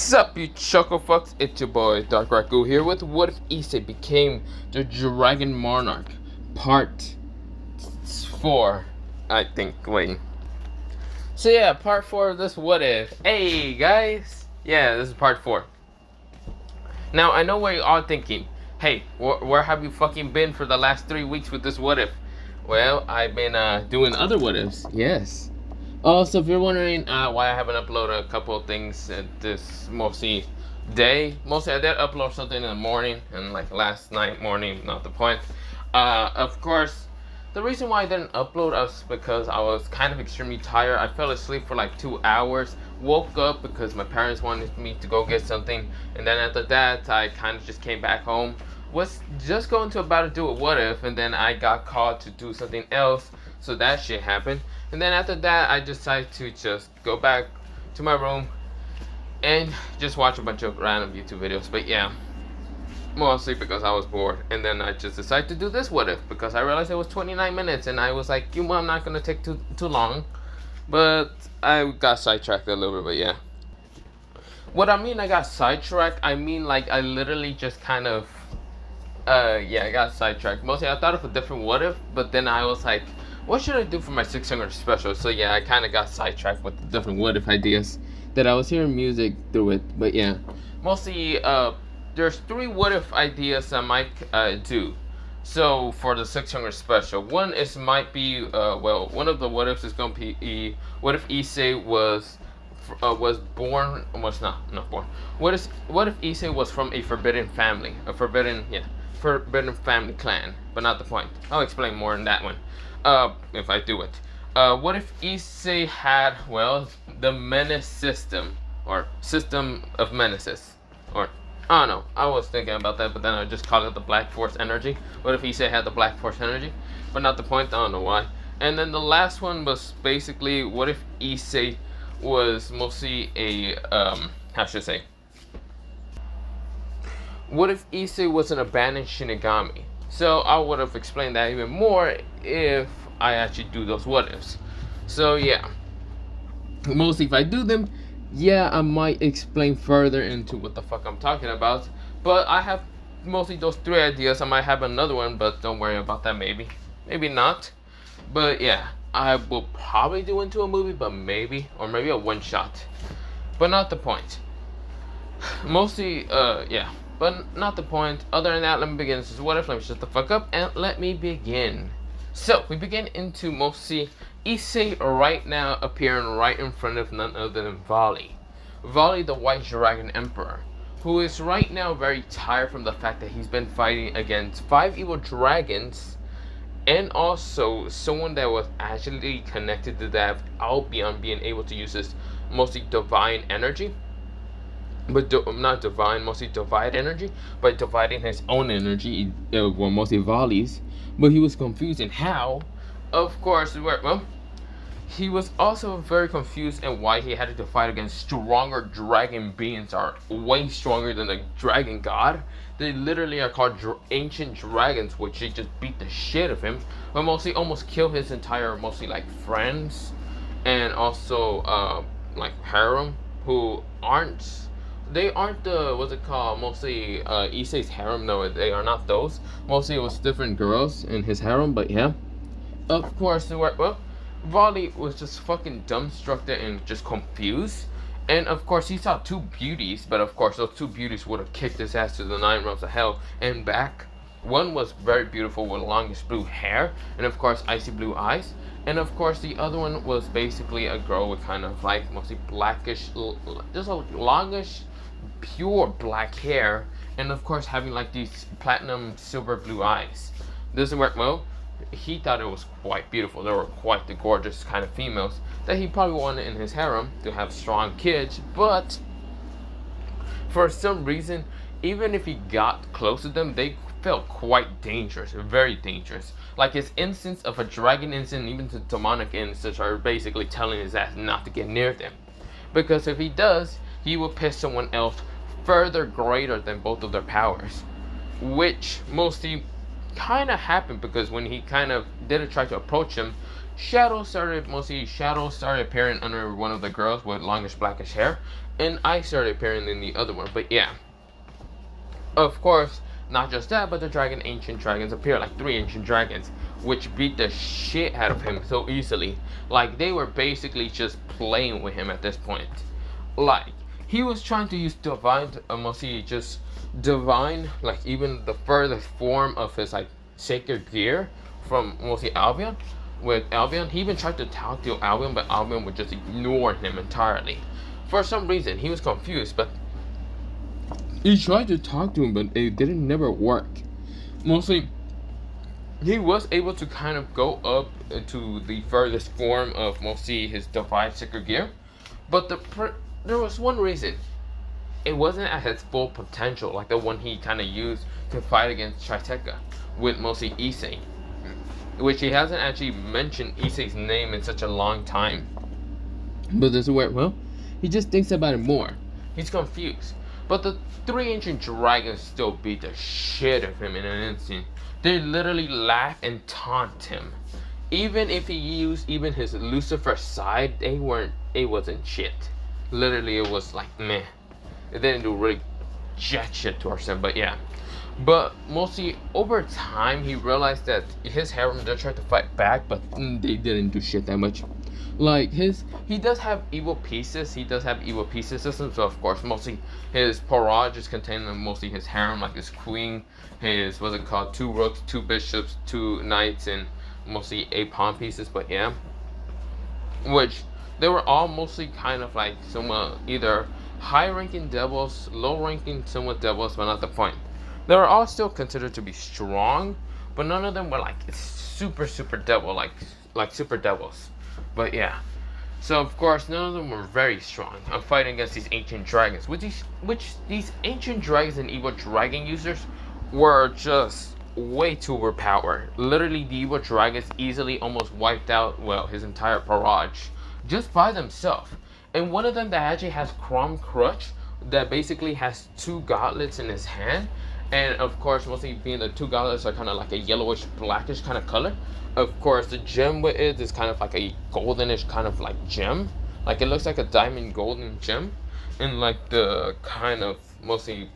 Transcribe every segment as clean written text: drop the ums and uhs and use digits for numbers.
Sup, you chuckle fucks? It's your boy Dark Raku here with What If Issei Became the Dragon Monarch, Part 4, I think. Wait. So yeah, Part 4 of this What If. Hey guys, yeah, this is Part 4. Now I know what you're all thinking. Hey, where have you fucking been for the last 3 weeks with this What If? Well, I've been doing other What Ifs. Yes. Also, if you're wondering why I haven't uploaded a couple of things at this mostly day, I did upload something in the morning and like last night morning, not the point. Of course, the reason why I didn't upload was because I was kind of extremely tired. I fell asleep for like 2 hours, woke up because my parents wanted me to go get something, and then after that, I kind of just came back home. Was just going to about to do a What If, and then I got called to do something else, so that shit happened. And then after that, I decided to just go back to my room and just watch a bunch of random YouTube videos. But yeah, mostly because I was bored. And then I just decided to do this What If because I realized it was 29 minutes, and I was like, I'm not gonna take too long. But I got sidetracked a little bit, but yeah. What I mean I got sidetracked, I mean like I literally just kind of I got sidetracked. Mostly I thought of a different What If, but then I was like, what should I do for my 600 special? So yeah, I kind of got sidetracked with the different What If ideas that I was hearing music through it. But yeah, mostly there's 3 What If ideas I might do. So for the 600 special, one is might be one of the What Ifs is gonna be what if Issei was born, was not born. What if Issei was from a forbidden family, forbidden family clan? But not the point. I'll explain more in that one. If I do it. What if Issei had, the menace system, or system of menaces, or, I don't know, I was thinking about that, but then I just called it the Black Force energy. What if Issei had the Black Force energy? But not the point, I don't know why. And then the last one was basically, what if Issei was mostly a, what if Issei was an abandoned Shinigami? So I would have explained that even more if I actually do those What Ifs. So yeah, mostly if I do them, yeah, I might explain further into what the fuck I'm talking about. But I have mostly those 3 ideas. I might have another one, but don't worry about that. Maybe not. But yeah, I will probably do into a movie, but maybe a one shot. But not the point. Mostly, yeah. But not the point. Other than that, let me begin. This is What If. Let me shut the fuck up and let me begin. So, we begin into mostly Issei right now appearing right in front of none other than Vali. Vali, the White Dragon Emperor, who is right now very tired from the fact that he's been fighting against 5 evil dragons and also someone that was actually connected to that Albion being able to use his mostly divine energy. But not divine, mostly divide energy, but dividing his own energy, mostly Vali's. But he was confused in how. Of course, he was also very confused in why he had to fight against stronger dragon beings, are way stronger than the dragon god. They literally are called ancient dragons, which they just beat the shit of him, but mostly almost kill his entire, mostly like friends, and also like harem, who aren't. They aren't the, what's it called, mostly Issei's harem. No, they are not those. Mostly it was different girls in his harem, but yeah. Of course, Vali was just fucking dumbstruck and just confused. And of course, he saw 2 beauties, but of course, those 2 beauties would have kicked his ass to the 9 realms of hell and back. One was very beautiful with longish blue hair, and of course, icy blue eyes. And of course, the other one was basically a girl with kind of like mostly blackish, just a longish, pure black hair, and of course having like these platinum silver blue eyes. This is where, he thought it was quite beautiful. They were quite the gorgeous kind of females that he probably wanted in his harem to have strong kids, but for some reason, even if he got close to them, they felt quite dangerous, very dangerous. Like his instance of a dragon instant, even the demonic instants are basically telling his ass not to get near them, because if he does, he will piss someone else further greater than both of their powers, which mostly kind of happened because when he kind of did try to approach him, Shadow started appearing under one of the girls with longish blackish hair, and I started appearing in the other one. But yeah, of course, not just that, but the ancient dragons appeared, like 3 ancient dragons, which beat the shit out of him so easily. Like, they were basically just playing with him at this point. Like, he was trying to use divine, divine, like even the furthest form of his like sacred gear from mostly Albion. With Albion, he even tried to talk to Albion, but Albion would just ignore him entirely. For some reason, he was confused, but he tried to talk to him, but it didn't never work. Mostly, he was able to kind of go up to the furthest form of mostly his divine sacred gear, but there was one reason. It wasn't at his full potential, like the one he kind of used to fight against Chiteka with mostly Issei, which he hasn't actually mentioned Issei's name in such a long time. But this is where, well, he just thinks about it more. He's confused. But the 3 ancient dragons still beat the shit out of him in an instant. They literally laugh and taunt him. Even if he used even his Lucifer side, it wasn't shit. Literally, it was like, meh. It didn't do really jack shit towards him, but yeah. But mostly over time, he realized that his harem, they tried to fight back, but they didn't do shit that much. Like, he does have evil pieces. He does have evil pieces system, so of course, mostly his Paraj is contained in mostly his harem, like his queen, his, what's it called, 2 rooks, 2 bishops, 2 knights, and mostly 8 pawn pieces, but yeah. Which, they were all mostly kind of like somewhat either high-ranking devils, low-ranking somewhat devils, but not the point. They were all still considered to be strong, but none of them were like super devil, like super devils. But yeah, so of course none of them were very strong. I'm fighting against these ancient dragons, which these ancient dragons and evil dragon users were just way too overpowered. Literally, the evil dragons easily almost wiped out, well, his entire Paraj just by themselves. And one of them that actually has Crom Crutch, that basically has 2 gauntlets in his hand. And of course, mostly being the 2 gauntlets are kind of like a yellowish, blackish kind of color. Of course, the gem with it is kind of like a goldenish kind of like gem. Like, it looks like a diamond golden gem. And like the kind of mostly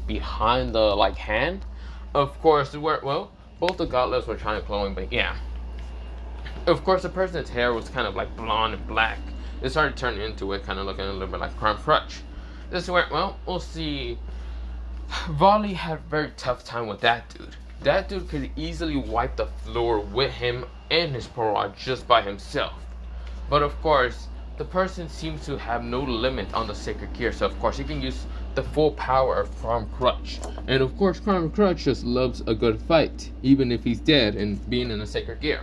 behind the like hand. Of course, well, both the gauntlets were trying to clone, but yeah. Of course, the person's hair was kind of like blonde and black. It started turning into it, kind of looking a little bit like Crom Crutch. This is where, well, we'll see. Volley had a very tough time with that dude. That dude could easily wipe the floor with him and his Paraj just by himself. But of course, the person seems to have no limit on the sacred gear, so of course he can use the full power of Crom Crutch. And of course, Crom Crutch just loves a good fight, even if he's dead and being in a sacred gear.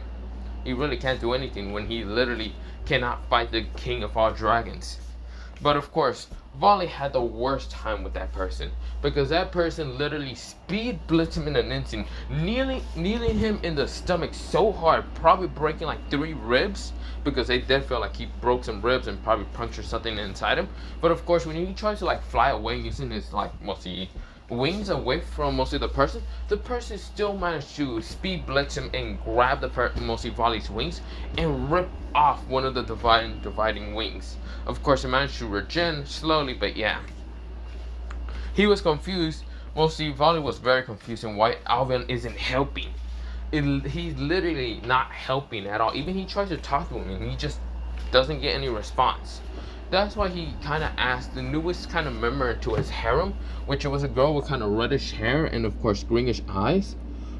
He really can't do anything when he literally cannot fight the king of all dragons. But of course, Volley had the worst time with that person, because that person literally speed blitzed him in an instant, kneeling him in the stomach so hard, probably breaking like 3 ribs, because they did feel like he broke some ribs and probably punctured something inside him. But of course, when he tries to like fly away using his like mostly wings away from mostly the person still managed to speed blitz him and grab the mostly Volley's wings and rip off one of the dividing wings. Of course, he managed to regen slowly, but yeah. He was confused. Mostly Volley was very confused on why Albion isn't helping. He's literally not helping at all. Even he tries to talk to him and he just doesn't get any response. That's why he kind of asked the newest kind of member to his harem, which was a girl with kind of reddish hair and of course greenish eyes.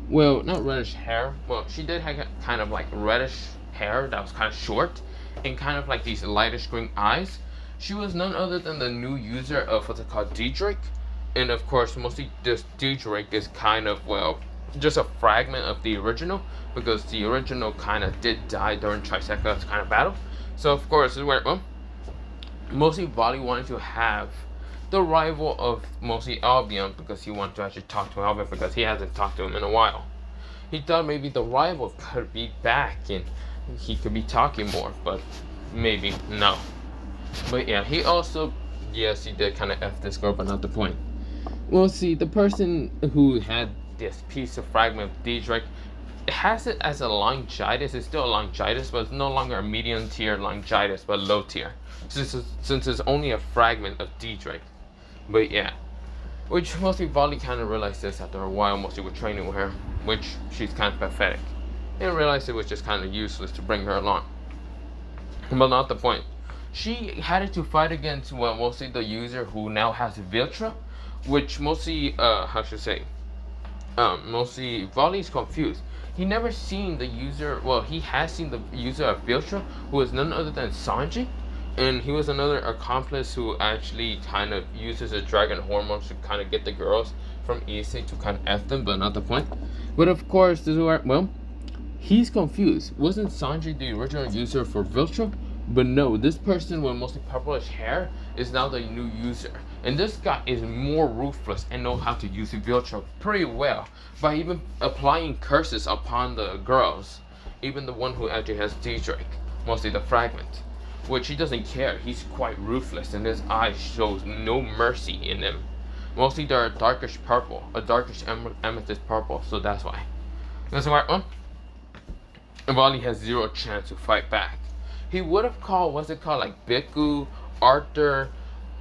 Well, not reddish hair. Well, she did have kind of like reddish hair that was kind of short and kind of like these lightish green eyes. She was none other than the new user of what's it called, Diedrich. And of course, mostly this Diedrich is kind of, well, just a fragment of the original, because the original kind of did die during Chiteka's kind of battle. So of course, this is where, well, mostly Volley wanted to have the rival of mostly Albion, because he wanted to actually talk to Albion, because he hasn't talked to him in a while. He thought maybe the rival could be back and he could be talking more, but maybe no. But yeah, he also, yes, he did kind of F this girl, but not the point. Well, see, the person who had this piece of fragment of Diedrich has it as a laryngitis. It's still a laryngitis, but it's no longer a medium tier laryngitis, but low tier. Since it's only a fragment of D Drake. But yeah. Which mostly Volley kind of realized this after a while, mostly with training with her, which she's kind of pathetic. And realized it was just kind of useless to bring her along. But not the point. She had to fight against, well, mostly the user who now has Viltra, which mostly, how should I say, mostly Volley's confused. He never seen the user, well, he has seen the user of Viltra, who is none other than Sanji. And he was another accomplice who actually kind of uses the dragon hormones to kind of get the girls from Issei to kind of F them, but not the point. But of course, this is where, well, he's confused. Wasn't Sanji the original user for Viltra? But no, this person with mostly purplish hair is now the new user. And this guy is more ruthless and knows how to use Viltra pretty well by even applying curses upon the girls. Even the one who actually has D-Drake, mostly the fragment. Which he doesn't care. He's quite ruthless, and his eyes shows no mercy in them. Mostly they're a darkish purple, a darkish amethyst purple, so that's why. That's why Volley has zero chance to fight back. He would have called, what's it called, like Biku, Arthur,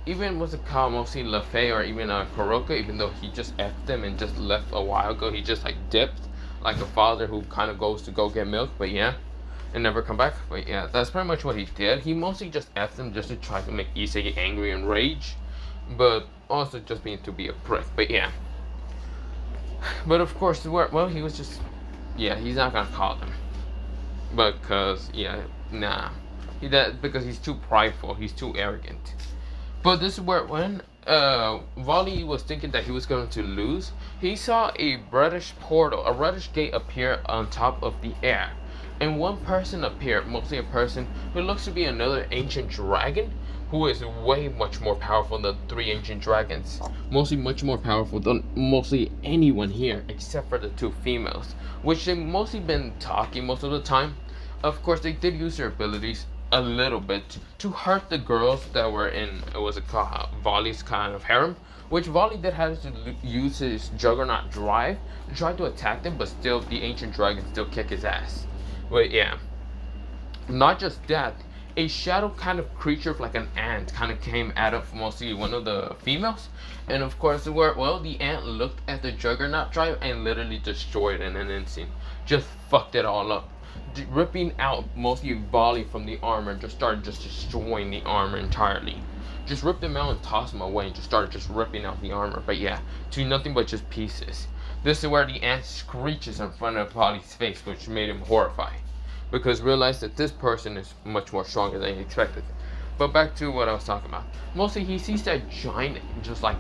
even what's it called, mostly Lafay or even Kuroka, even though he just effed them and just left a while ago. He just like dipped, like a father who kind of goes to go get milk, but yeah. And never come back. But yeah, that's pretty much what he did. He mostly just effed them just to try to make Issei angry and rage, but also just being to be a prick. But yeah. But of course, well, he was just, yeah, he's not gonna call them, because yeah, nah, because he's too prideful, he's too arrogant. But this is where when Volley was thinking that he was going to lose, he saw a reddish portal, a reddish gate appear on top of the air. And one person appeared, mostly a person who looks to be another ancient dragon, who is way much more powerful than 3 ancient dragons. Mostly much more powerful than mostly anyone here, except for the 2 females, which they mostly been talking most of the time. Of course, they did use their abilities a little bit to hurt the girls that were in, what was it called, Volley's kind of harem, which Volley did have to use his Juggernaut drive to try to attack them, but still the ancient dragon still kick his ass. But yeah, not just that, a shadow kind of creature like an ant kind of came out of mostly one of the females. And of course, the ant looked at the Juggernaut drive and literally destroyed it in an instant. Just fucked it all up. Ripping out mostly Volley from the armor, just started just destroying the armor entirely. Just ripped them out and tossed them away and just started just ripping out the armor. But yeah, to nothing but just pieces. This is where the ant screeches in front of Volley's face, which made him horrified, because realized that this person is much more stronger than he expected. But back to what I was talking about. Mostly he sees that giant, just like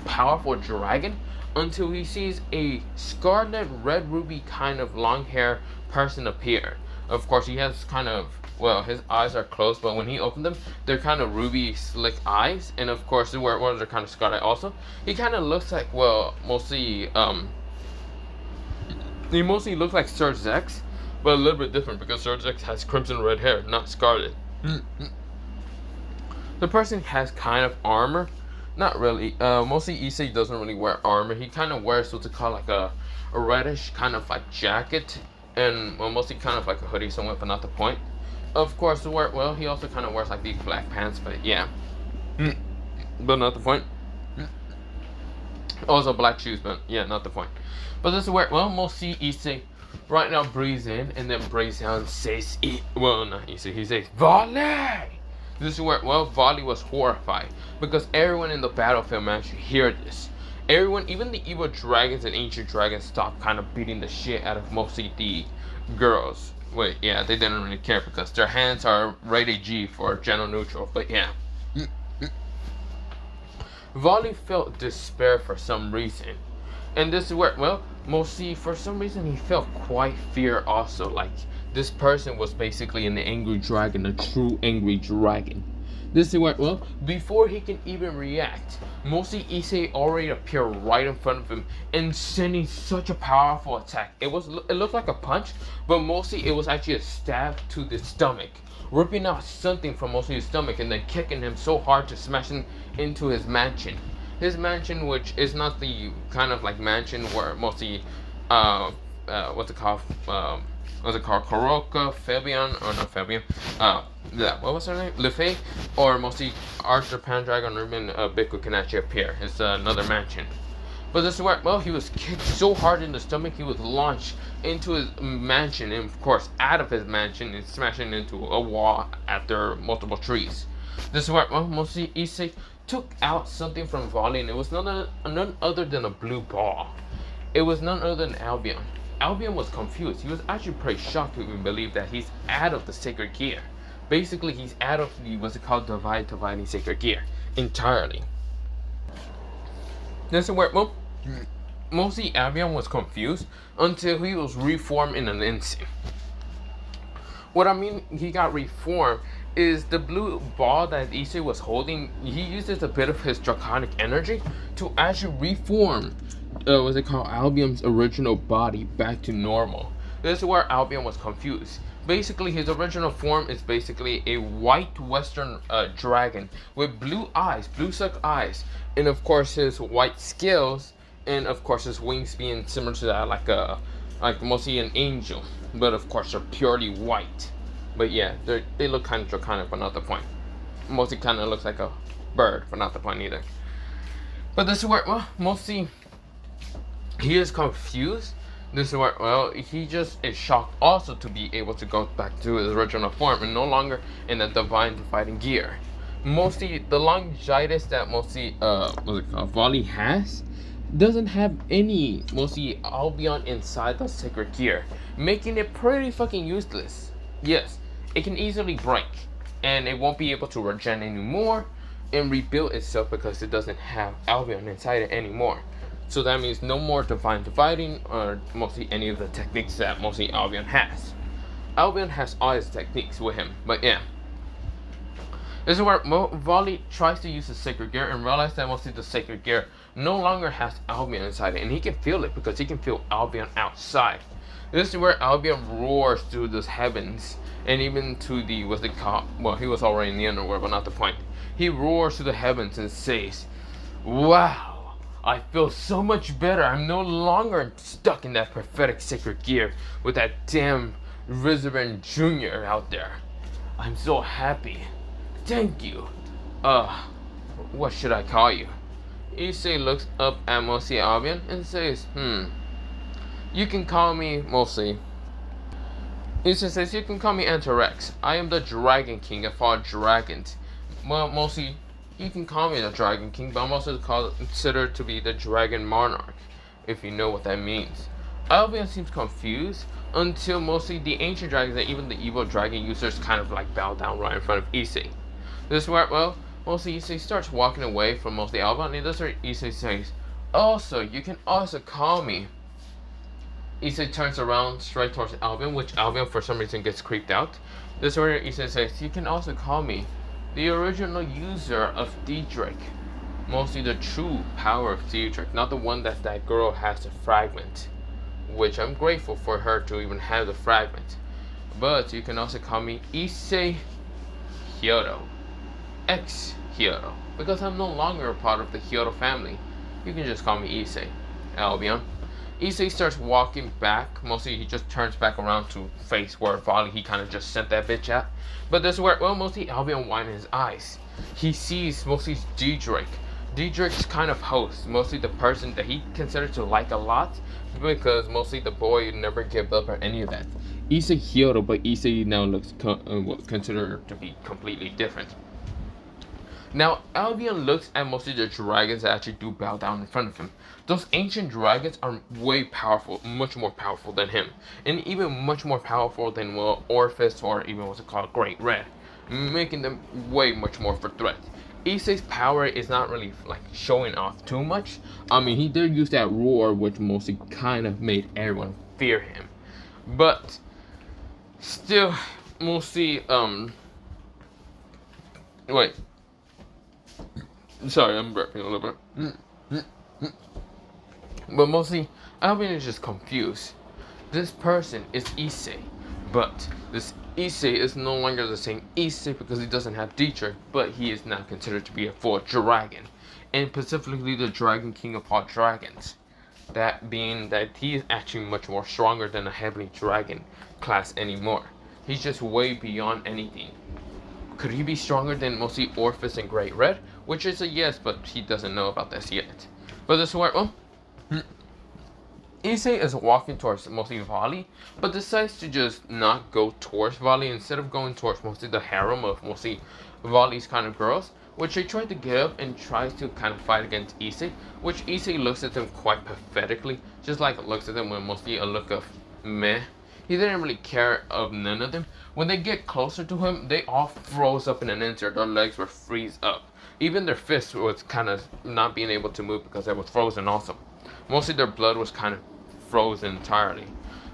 powerful dragon, until he sees a scarlet red ruby kind of long hair person appear. Of course, he has kind of, well, his eyes are closed, but when he opened them, they're kind of ruby slick eyes. And of course, they're kind of scarlet also. He kind of looks like, well, mostly, he mostly looks like Sir Zex, but a little bit different because Sir Zex has crimson red hair, not scarlet. The person has kind of armor. Not really. Mostly Issei doesn't really wear armor. He kind of wears what's it called, like a reddish kind of like jacket, and well, mostly kind of like a hoodie somewhat, but not the point. Of course, well, he also kind of wears like these black pants, but yeah, but not the point. Also black shoes, but yeah, not the point. But this is where, well, mostly Issei right now breathes in and then breathes out and says, well, not Issei, he says, Volley! This is where, well, Volley was horrified because everyone in the battlefield managed to hear this. Everyone, even the evil dragons and ancient dragons, stopped kind of beating the shit out of mostly the girls. Wait, yeah, they didn't really care because their hands are rated G for general neutral, but yeah. Volley felt despair for some reason. And this is where, well, mostly for some reason he felt quite fear also. Like, this person was basically an angry dragon, a true angry dragon. This is where, well, before he can even react, mostly Issei already appeared right in front of him and sending such a powerful attack. It looked like a punch, but mostly it was actually a stab to the stomach, ripping out something from mostly his stomach and then kicking him so hard to smash him into his mansion. His mansion, which is not the kind of like mansion where mostly what's it called? What's it called? Coroca, Fabian, or not Fabian? Yeah, what was her name? Lefay, or mostly Arthur Pendragon, or even Biku can actually appear. It's another mansion. But this is where, well, he was kicked so hard in the stomach, he was launched into his mansion, and of course, out of his mansion, and smashing into a wall after multiple trees. This is where, well, mostly Issei took out something from Volley, and it was none other than a blue ball. It was none other than Albion. Albion was confused. He was actually pretty shocked to even believe that he's out of the Sacred Gear. Basically, he's out of the, what's it called, Dividing Sacred Gear entirely. This is where, well, mostly Albion was confused until he was reformed in an instant. What I mean he got reformed is the blue ball that Issei was holding, he uses a bit of his draconic energy to actually reform what's it called, Albion's original body back to normal. This is where Albion was confused. Basically, his original form is basically a white western dragon with blue eyes, blue-suck eyes, and of course his white scales, and of course his wings being similar to that, like mostly an angel, but of course they're purely white. But yeah, they look kind of draconic, but not the point. Mostly kind of looks like a bird, but not the point either. But this is where, well, mostly he is confused. This is where, well, he just is shocked also to be able to go back to his original form and no longer in the dividing gear. Mostly the longitis that mostly what's it called, Volley has doesn't have any mostly Albion inside the Sacred Gear, making it pretty fucking useless. Yes, it can easily break, and it won't be able to regen anymore and rebuild itself because it doesn't have Albion inside it anymore. So that means no more divine dividing or mostly any of the techniques that mostly Albion has. Albion has all his techniques with him, but yeah. This is where Volley tries to use the Sacred Gear and realizes that mostly the Sacred Gear no longer has Albion inside it, and he can feel it because he can feel Albion outside. This is where Albion roars through the heavens and even to the, what's it called, well, he was already in the underworld, but not the point. He roars to the heavens and says, "Wow, I feel so much better. I'm no longer stuck in that prophetic Sacred Gear with that damn Rizzarin Jr. out there. I'm so happy. Thank you. What should I call you?" Issei looks up at mostly Albion and says, "You can call me mostly." Issei says, "You can call me Antorex. I am the Dragon King of all dragons." Well, mostly, you can call me the Dragon King, but I'm also considered to be the Dragon Monarch, if you know what that means. Albion seems confused until mostly the ancient dragons and even the evil dragon users kind of like bow down right in front of Issei. This is where, well, mostly Issei starts walking away from mostly Albion, and this is where Issei says, "Also, you can also call me." Issei turns around straight towards Albion, which Albion for some reason gets creeped out. This is where Issei says, "You can also call me the original user of Diedrich." Mostly the true power of Diedrich, not the one that girl has the fragment. Which I'm grateful for her to even have the fragment. But you can also call me Issei Hyoto. Ex-Hyoto. Because I'm no longer a part of the Hyoto family. You can just call me Issei. Albion. Issei starts walking back. Mostly he just turns back around to face where Volley he kind of just sent that bitch at. But this is where, well, mostly Albion widens his eyes. He sees mostly Diedrich. Diedrich's kind of host. Mostly the person that he considers to like a lot. Because mostly the boy never give up or any of that. Issei Hyoto, but Issei now looks considered to be completely different. Now, Albion looks at mostly the dragons that actually do bow down in front of him. Those ancient dragons are way powerful, much more powerful than him. And even much more powerful than, well, Orpheus or even what's it called, Great Red. Making them way much more of a threat. Issei's power is not really like showing off too much. I mean, he did use that roar, which mostly kind of made everyone fear him. But still, mostly, wait. Sorry, I'm burping a little bit. But mostly, Albion is just confused. This person is Issei, but this Issei is no longer the same Issei because he doesn't have Diedrich, but he is now considered to be a full dragon, and specifically the Dragon King of all dragons. That being that he is actually much more stronger than a heavy dragon class anymore. He's just way beyond anything. Could he be stronger than mostly Orphis and Great Red? Which is a yes, but he doesn't know about this yet. But this is where, well, Issei is walking towards mostly Vali, but decides to just not go towards Vali instead of going towards mostly the harem of mostly Vali's kind of girls, which they try to get up and tries to kind of fight against Issei, which Issei looks at them quite pathetically, just like looks at them with mostly a look of meh. He didn't really care of none of them. When they get closer to him, they all froze up in an instant. Their legs were freeze up. Even their fists was kind of not being able to move because they were frozen also. Mostly their blood was kind of frozen entirely.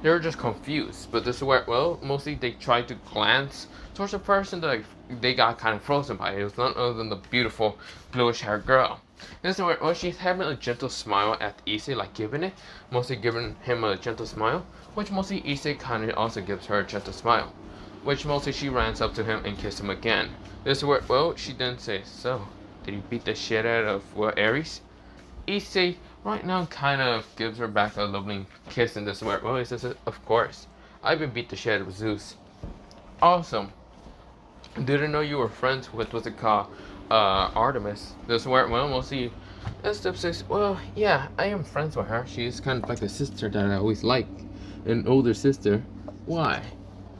They were just confused. But this is where, well, mostly they tried to glance towards the person that they got kind of frozen by. It was none other than the beautiful bluish haired girl. This is where, well, she's having a gentle smile at Issei, like mostly giving him a gentle smile, which mostly Issei kind of also gives her a gentle smile, which mostly she runs up to him and kisses him again. This is where, well, she then says, so, did you beat the shit out of, well, Ares? Issei right now kind of gives her back a lovely kiss, and this is where, well, he says, of course, I've been beat the shit out of Zeus. Awesome. Didn't know you were friends with, what's it called, Artemis. This is where, well, mostly, Step says, well, yeah, I am friends with her. She's kind of like a sister that I always like. An older sister. Why?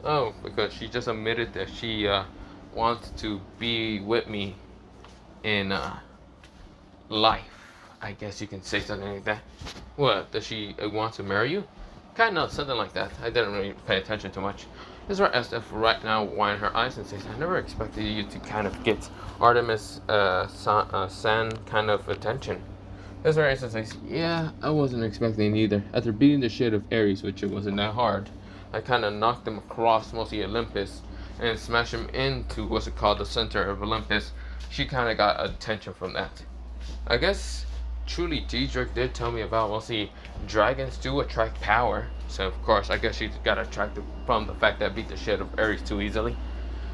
Oh, because she just admitted that she wants to be with me in life. I guess you can say something like that. What? Does she want to marry you? Kind of, something like that. I didn't really pay attention too much. This is where SF right now winds her eyes and says, I never expected you to kind of get Artemis San kind of attention. This is where SF says, yeah, I wasn't expecting either. After beating the shit of Ares, which it wasn't that hard, I kind of knocked him across mostly Olympus and smashed him into what's it called, the center of Olympus. She kind of got attention from that. I guess truly Diedrich did tell me about mostly dragons do attract power. So of course I guess she got attracted from the fact that I beat the shit of Ares too easily.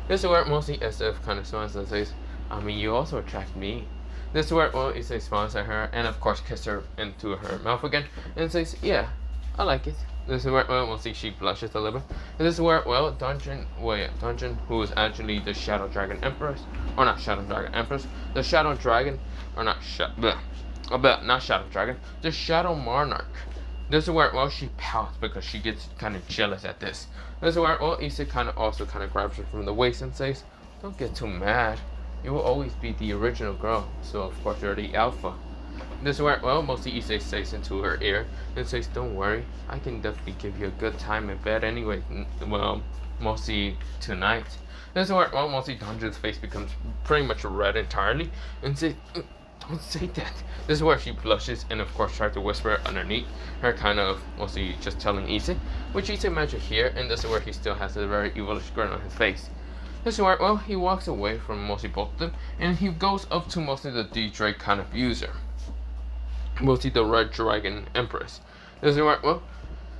This is where mostly SF kind of smiles and says, I mean, you also attract me. This is where, well, Issei smiles at her and of course kisses her into her mouth again and says, yeah, I like it. This is where, well, we'll see she blushes a little bit. And this is where, well, Dungeon, who is actually the Shadow Dragon Empress, or not Shadow Dragon Empress, the Shadow Dragon, or not not Shadow Dragon, the Shadow Monarch. This is where, well, she pouts because she gets kind of jealous at this. This is where, well, Issei kind of grabs her from the waist and says, don't get too mad. You will always be the original girl, so of course you're the alpha. This is where, well, mostly Issei says into her ear and says, don't worry, I can definitely give you a good time in bed anyway, well, mostly tonight. This is where, well, mostly Dungeon's face becomes pretty much red entirely and says, don't say that. This is where she blushes and of course tries to whisper underneath her, kind of mostly just telling Issei, which Issei managed to hear, and this is where he still has a very evilish grin on his face. This is where, well, he walks away from mostly both of them and he goes up to mostly the D-Drake kind of user. Mostly the Red Dragon Empress. This is where, well,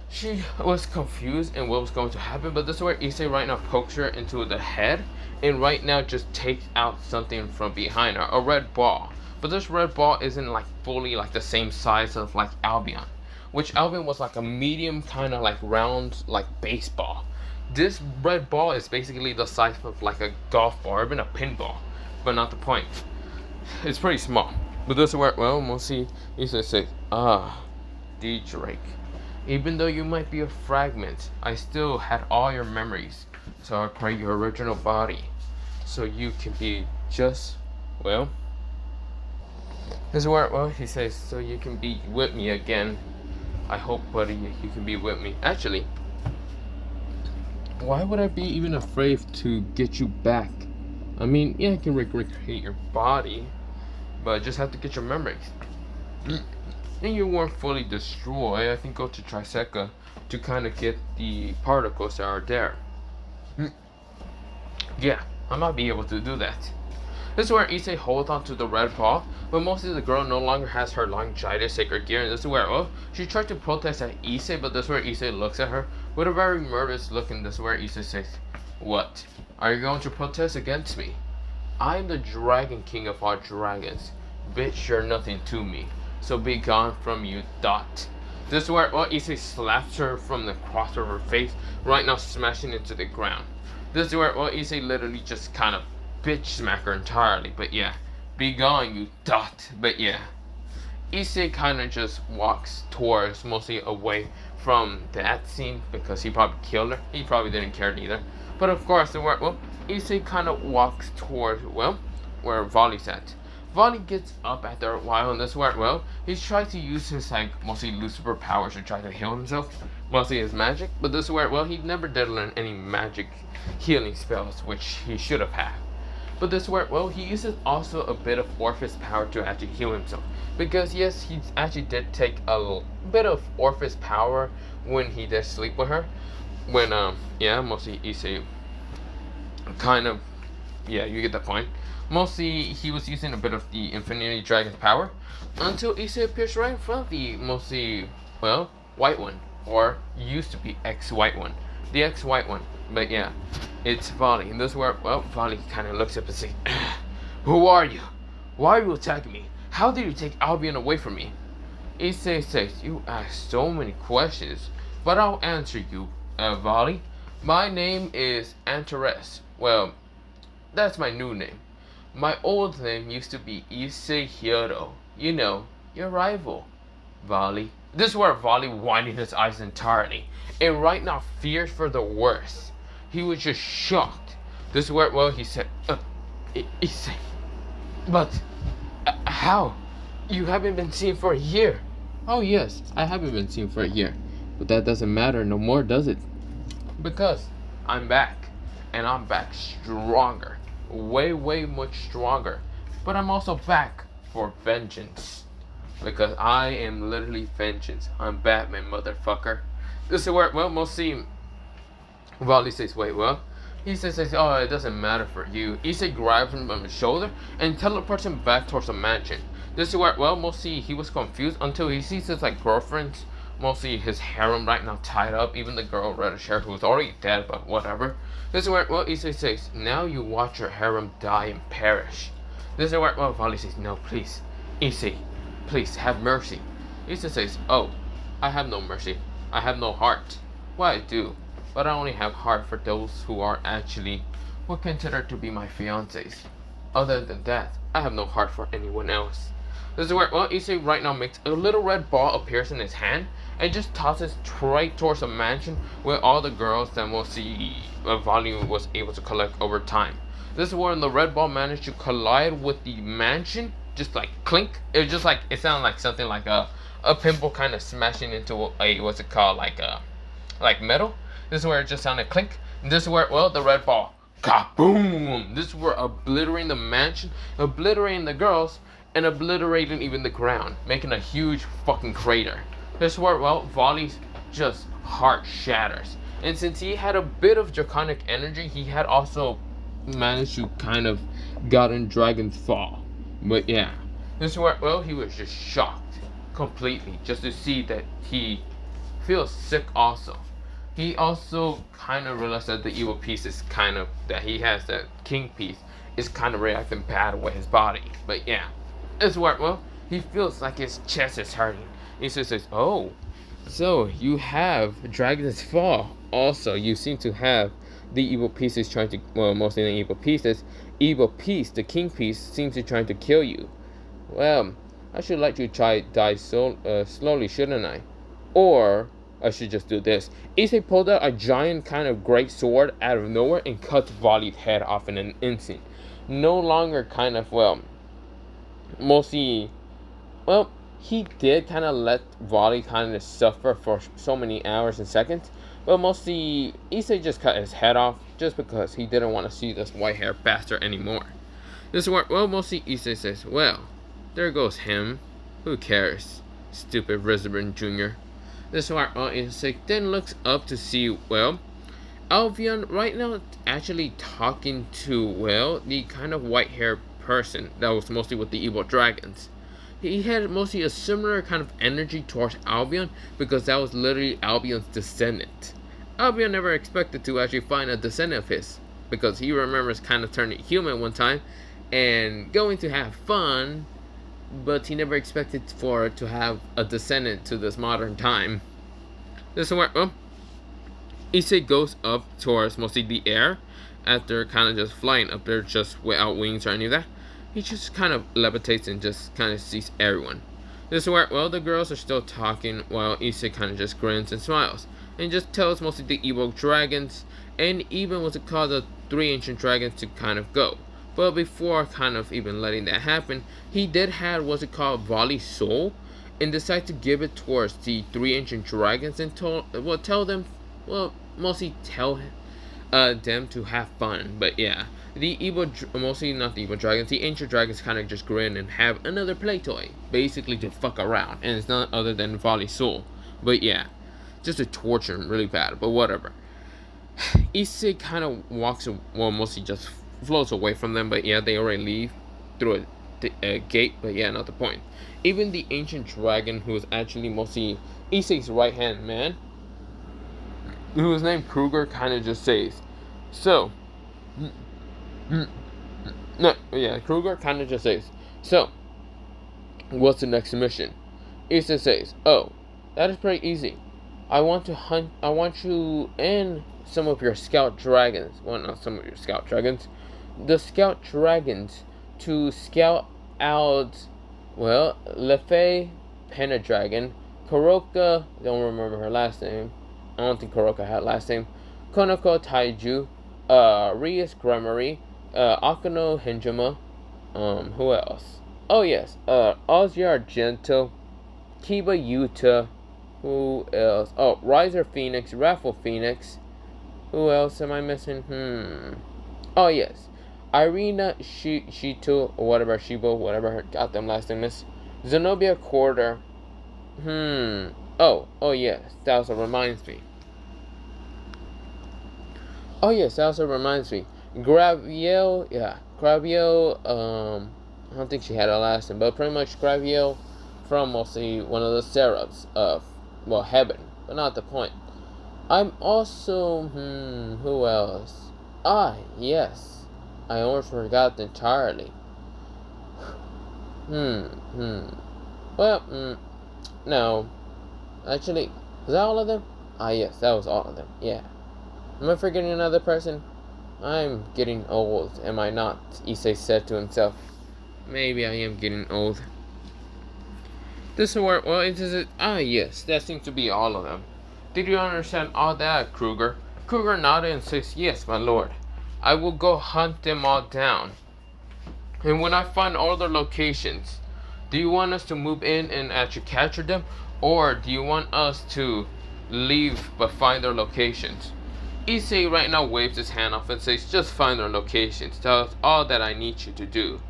she was confused in what was going to happen, but this is where Issei right now pokes her into the head and right now just takes out something from behind her, a red ball. But this red ball isn't like fully like the same size of like Albion, which Albion was like a medium kind of like round like baseball. This red ball is basically the size of like a golf ball or even a pinball, but not the point. It's pretty small. But this is where, well, mostly Issei says, D-Drake, even though you might be a fragment, I still had all your memories, so I create your original body, so you can be just, well, this is where, well, he says, so you can be with me again. I hope, buddy, you can be with me. Actually, why would I be even afraid to get you back? I mean, yeah, I can recreate your body, but I just have to get your memories. And you weren't fully destroyed. I think go to Triseca to kind of get the particles that are there. Yeah, I might be able to do that. This is where Issei holds on to the red ball, but mostly the girl no longer has her longitis sacred gear, and this is where, oh, she tried to protest at Issei, but this is where Issei looks at her with a very nervous look, and this is where Issei says, what? Are you going to protest against me? I'm the Dragon King of all dragons. Bitch, you're nothing to me. so be gone from you, dot. This is where, well, Issei slaps her from the cross of her face, right now smashing into the ground. This is where, well, Issei literally just kind of bitch smack her entirely, but yeah. Be gone, you dot, but yeah. Issei kind of just walks towards, mostly away from that scene, because he probably killed her. He probably didn't care neither. But of course, well, Issei kind of walks towards, well, where Volley's at. Volley gets up after a while, and this where, well, he's trying to use his, like, mostly Lucifer powers to try to heal himself. Mostly his magic, but this is where, well, he never did learn any magic healing spells, which he should have had. But this is where, well, he uses also a bit of Orpheus power to actually heal himself. Because yes, he actually did take a bit of Orpheus power when he did sleep with her. When, yeah, mostly Issei kind of, yeah, you get the point. Mostly, he was using a bit of the Infinity Dragon's power until Issei appears right in front of the mostly, well, white one. Or used to be ex-white one. The ex-white one. But yeah, it's Volley. And this is where, well, Volley kind of looks up and says, "Who are you? Why are you attacking me? How did you take Albion away from me?" Issei says, "You ask so many questions, but I'll answer you, Volley. My name is Antares. Well, that's my new name. My old name used to be Issei Hiro. You know, your rival, Volley." This is where Volley winding his eyes entirely, and right now fears for the worst. He was just shocked. This is where, well, he said, Issei, but how? You haven't been seen for a year." "Oh yes, I haven't been seen for a year, but that doesn't matter no more, does it?" "Because I'm back, and I'm back stronger, way much stronger. But I'm also back for vengeance. Because I am literally vengeance. I'm Batman, motherfucker." This is where, well, mostly Volley says, "Wait, what?" He says, "Oh, it doesn't matter for you." Issei grabs him on his shoulder and teleports him back towards the mansion. This is where, well, mostly he was confused until he sees his, like, girlfriends, mostly his harem right now tied up, even the girl reddish hair who was already dead, but whatever. This is where, well, Issei says, "Now you watch your harem die and perish." This is where, well, Volley says, "No, please, Issei, please have mercy." Issei says, "Oh, I have no mercy. I have no heart. Well, I do, but I only have heart for those who are actually would consider to be my fiancés. Other than that, I have no heart for anyone else." This is where, well, Issei right now makes a little red ball appears in his hand and just tosses right towards the mansion where all the girls that mostly Volley was able to collect over time. This is where the red ball managed to collide with the mansion, just like clink. It was just like, it sounded like something like a pinball kind of smashing into a, what's it called, like metal. This is where it just sounded clink. And this is where, well, the red ball, kaboom! This is where obliterating the mansion, obliterating the girls, and obliterating even the ground, making a huge fucking crater. This is where, well, Volley's just heart shatters. And since he had a bit of draconic energy, he had also managed to kind of gotten Dragon's Fall. But yeah, this is where, well, he was just shocked completely just to see that he feels sick also. He also kind of realized that the evil piece is kind of, that he has, that king piece, is kind of reacting bad with his body. But yeah, this is where, well, he feels like his chest is hurting. He just says, "Oh, so you have Dragon's Fall. Also, you seem to have the evil pieces trying to, well, mostly the evil pieces. Evil piece, the king piece, seems to trying to kill you. Well, I should let you die slowly, shouldn't I? Or I should just do this." Issei pulled out a giant kind of great sword out of nowhere and cuts Volley's head off in an instant. No longer kind of, well, mostly, well, he did kind of let Volley kind of suffer for so many hours and seconds, but mostly Issei just cut his head off just because he didn't want to see this white hair bastard anymore. This is where, well, mostly Issei says, "Well, there goes him. Who cares? Stupid Rizabin Jr." This is where, well, Issei then looks up to see, well, Albion right now actually talking to, well, the kind of white hair person that was mostly with the evil dragons. He had mostly a similar kind of energy towards Albion because that was literally Albion's descendant. Albion never expected to actually find a descendant of his because he remembers kind of turning human one time and going to have fun but he never expected for to have a descendant to this modern time. This is where Issei goes up towards mostly the air after kind of just flying up there just without wings or any of that. He just kind of levitates and just kind of sees everyone. This is where, the girls are still talking while Issei kind of just grins and smiles and just tells mostly the evil dragons and even what's it called, the 3 ancient dragons to kind of go. But before kind of even letting that happen, he did have what's it called Valley Soul and decided to give it towards the 3 ancient dragons and tell them, mostly tell them to have fun. But yeah, the evil, mostly not the evil dragons, the ancient dragons kind of just grin and have another play toy, basically to fuck around, and it's not other than Valley Soul. But yeah, just to torture him really bad, but whatever. Issei kind of walks, mostly just floats away from them, but yeah, they already leave through a gate, but yeah, not the point. Even the ancient dragon, who is actually mostly Issei's right hand man, who is named Kruger, kind of just says, so, Kruger kind of just says, so, what's the next mission? Issei says, oh, that is pretty easy. I want you and some of your scout dragons, well, not some of your scout dragons, the scout dragons to scout out, Lefei, Pendragon, Kuroka, don't remember her last name, I don't think Kuroka had last name, Konoko Taiju, Rias Grammary, Akano Hinjima, who else? Oh yes, Ozzy Argento, Kiba Yuta, who else? Oh, Riser Phoenix, Raffle Phoenix, who else am I missing? Oh yes, Irina Shito, or whatever, Shibo, whatever her goddamn last name is, Zenobia Quarter, oh yes, that also reminds me. Graviel, I don't think she had a last name, but pretty much Graviel from mostly one of the seraphs of, heaven, but not the point. I'm also, who else? Ah, yes, I almost forgot entirely. No, actually, was that all of them? Ah, yes, that was all of them, yeah. Am I forgetting another person? I'm getting old, am I not? Issei said to himself. Maybe I am getting old. This is where, yes, that seems to be all of them. Did you understand all that, Kruger? Kruger nodded and says, yes, my lord. I will go hunt them all down. And when I find all their locations, do you want us to move in and actually capture them? Or do you want us to leave but find their locations? Issei right now waves his hand off and says, just find their locations. Tell us all that I need you to do.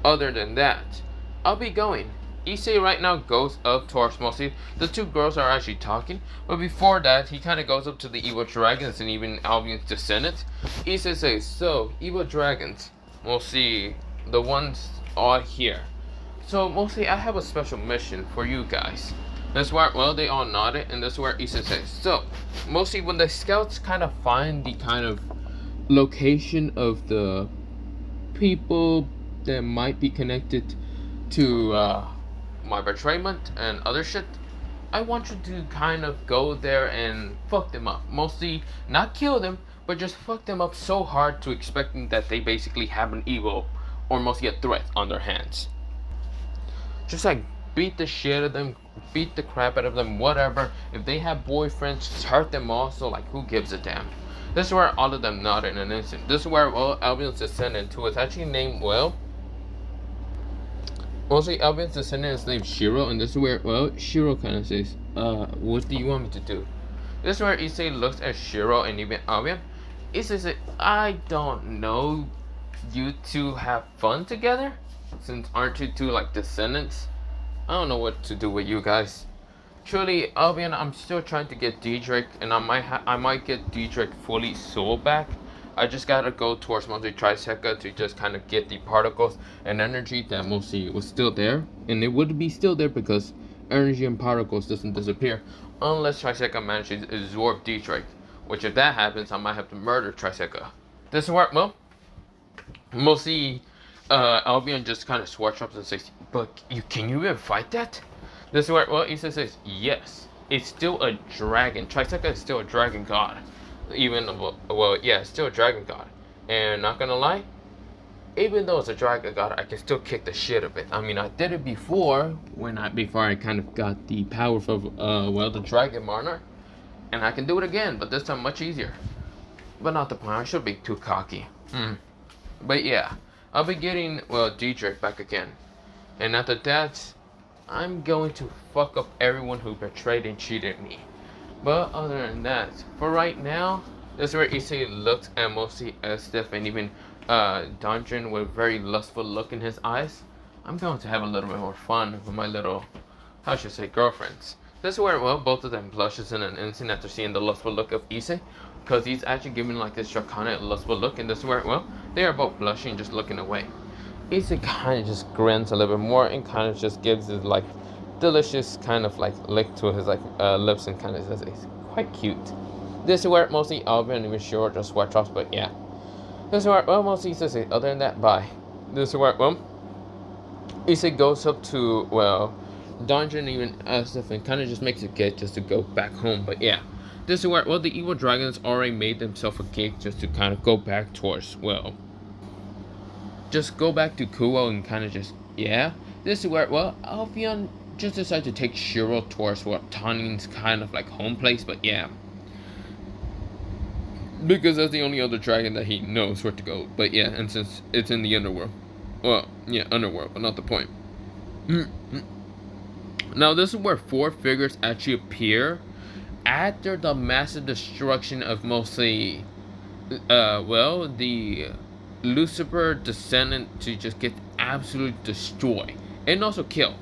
Other than that, I'll be going. Issei right now goes up towards mostly the 2 girls are actually talking, but before that he kind of goes up to the evil dragons and even Albion's descendants. Issei says, so evil dragons, mostly the ones all here. So mostly I have a special mission for you guys. That's where, they all nodded, and that's where Issei says, so mostly when the scouts kind of find the kind of location of the people that might be connected to my betrayment and other shit, I want you to kind of go there and fuck them up. Mostly not kill them, but just fuck them up so hard to expecting that they basically have an evil or mostly a threat on their hands. Just like beat the shit out of them, beat the crap out of them, whatever. If they have boyfriends, just hurt them also, like who gives a damn. This is where all of them nodded in an instant. This is where Albion's descendant, who is actually named mostly Albion's descendant is named Shiro, and this is where, Shiro kind of says, what do you want me to do? This is where Issei looks at Shiro and even Albion. Issei says, I don't know, you two have fun together? Since aren't you two like descendants? I don't know what to do with you guys. Truly, Albion, I'm still trying to get Diedrich, and I might get Diedrich fully soul back. I just gotta go towards mostly Triseca to just kind of get the particles and energy that mostly was still there, and it would be still there because energy and particles doesn't disappear unless Triseca manages to absorb Diedrich. Which, if that happens, I might have to murder Triseca. This is where, mostly Albion just kind of sweats up and says, "But can you even fight that?" This is where Issei says, "Yes, it's still a dragon. Triseca is still a dragon god, even yeah, it's still a dragon god. And not gonna lie, even though it's a dragon god, I can still kick the shit of it. I mean, I did it before before I kind of got the power of the dragon Monarch, and I can do it again, but this time much easier. But not the point. I should be too cocky. But yeah, I'll be getting Diedrich back again, and after that, I'm going to fuck up everyone who betrayed and cheated me. But other than that, for right now, this is where Issei looks at mostly Estef and even Dungeon with a very lustful look in his eyes. I'm going to have a little bit more fun with my little, how should I say, girlfriends. This is where, both of them blushes in an instant after seeing the lustful look of Issei, because he's actually giving like this draconic lustful look, and this is where, they are both blushing, just looking away. Issei kind of just grins a little bit more and kind of just gives his like delicious kind of like lick to his like lips and kind of says it's quite cute. This is where mostly Albion and even short just sweat drops, but yeah. This is where mostly Issei, other than that, bye. This is where Issei goes up to Dungeon even stuff and kind of just makes a gate just to go back home, but yeah. This is where the evil dragons already made themselves a gate just to kind of go back towards just go back to Kuo and kind of just yeah. This is where Albion just decided to take Shiro towards Tanin's kind of like home place, but yeah. Because that's the only other dragon that he knows where to go. But yeah, and since it's in the underworld. Well, yeah, underworld, but not the point. Now this is where 4 figures actually appear after the massive destruction of mostly the Lucifer descendant to just get absolutely destroyed and also kill.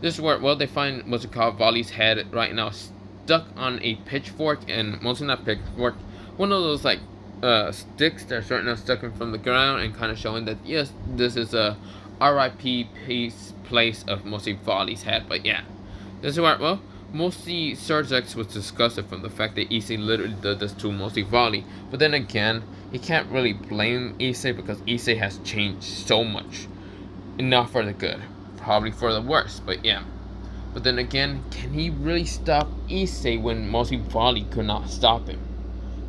This is where they find what's it called, Vali's head right now stuck on a pitchfork, and mostly not pitchfork, one of those like sticks that are right now stuck in from the ground and kind of showing that yes, this is a R.I.P. place of mostly Vali's head. But yeah, this is where mostly Sergex was disgusted from the fact that Issei literally did this to mostly Vali. But then again, he can't really blame Issei because Issei has changed so much, not for the good, probably for the worse. But yeah. But then again, can he really stop Issei when mostly Vali could not stop him?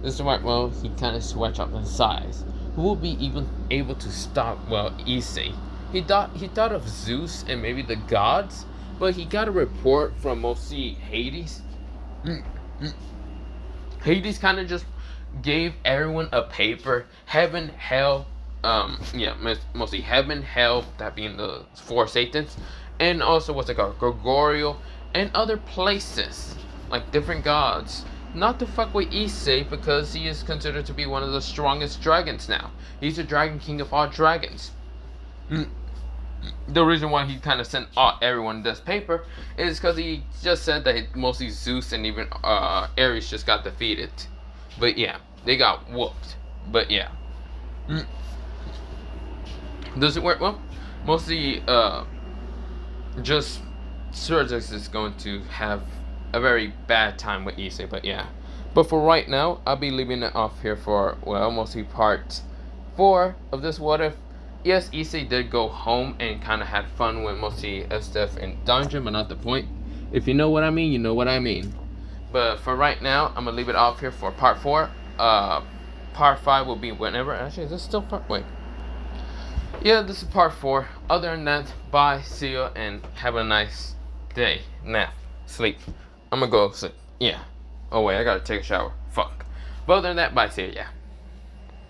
This is why, he kind of switched up in size. Who will be even able to stop, Issei? He thought of Zeus and maybe the gods, but he got a report from mostly Hades. Hades kind of just gave everyone a paper. Heaven, hell, mostly heaven, hell, that being the 4 Satans, and also what's it called, Gregorial, and other places, like different gods. Not to fuck with Issei because he is considered to be one of the strongest dragons now. He's the dragon king of all dragons. The reason why he kind of sent everyone this paper is because he just said that mostly Zeus and even Ares just got defeated. But yeah, they got whooped. But yeah. Does it work? Mostly just Sergex is going to have a very bad time with Issei, but yeah. But for right now, I'll be leaving it off here for, mostly part 4 of this What If. Yes, Issei did go home and kind of had fun with mostly stuff in Dungeon, but not the point. If you know what I mean, you know what I mean. But for right now, I'm going to leave it off here for part 4. Part 5 will be whenever. Actually, is this still part? Wait. Yeah, this is part 4. Other than that, bye, see you, and have a nice day. Nap. Sleep. I'm gonna go sleep. Yeah. Oh wait, I gotta take a shower. Fuck. But other than that, bye, see ya. Yeah.